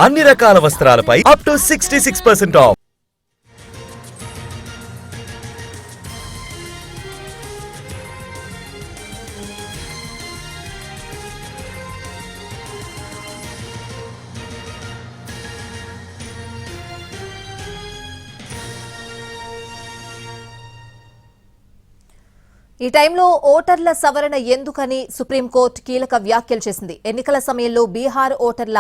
అన్ని రకాల వస్త్రాలపై up to 66% of. ఈ టైంలో ఓటర్ల సవరణ ఎందుకని సుప్రీంకోర్టు కీలక వ్యాఖ్యలు చేసింది. ఎన్నికల సమయంలో బీహార్ ఓటర్ల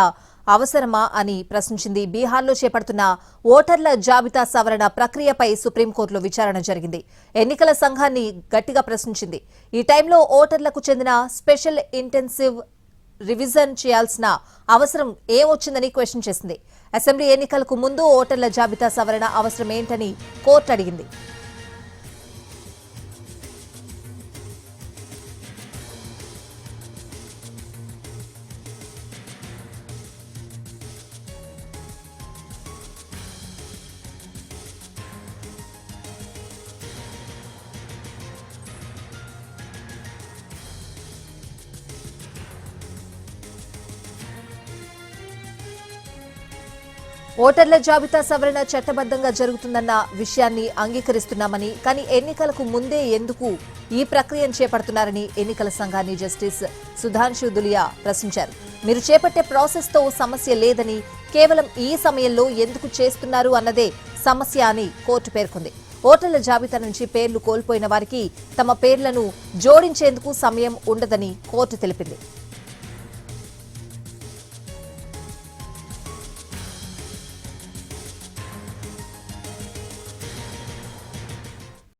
అవసరమా అని ప్రశ్నించింది. బీహార్లో చేపడుతున్న ఓటర్ల జాబితా సవరణ ప్రక్రియపై సుప్రీంకోర్టులో విచారణ జరిగింది. ఎన్నికల సంఘాన్ని గట్టిగా ప్రశ్నించింది. ఈ టైంలో ఓటర్లకు చెందిన స్పెషల్ ఇంటెన్సివ్ రివిజన్ చేయాల్సిన అవసరం ఏమొచ్చిందని క్వశ్చన్ చేసింది. అసెంబ్లీ ఎన్నికలకు ముందు ఓటర్ల జాబితా సవరణ అవసరం ఏంటని కోర్టు అడిగింది. ఓటర్ల జాబితా సవరణ చట్టబద్ధంగా జరుగుతుందన్న విషయాన్ని అంగీకరిస్తున్నామని, కానీ ఎన్నికలకు ముందే ఎందుకు ఈ ప్రక్రియను చేపడుతున్నారని ఎన్నికల సంఘాన్ని జస్టిస్ సుధాంశు దులియా ప్రశ్నించారు. మీరు చేపట్టే ప్రాసెస్తో సమస్య లేదని, కేవలం ఈ సమయంలో ఎందుకు చేస్తున్నారు అన్నదే సమస్య అని కోర్టు పేర్కొంది. ఓటర్ల జాబితా నుంచి పేర్లు కోల్పోయిన వారికి తమ పేర్లను జోడించేందుకు సమయం ఉండదని కోర్టు తెలిపింది.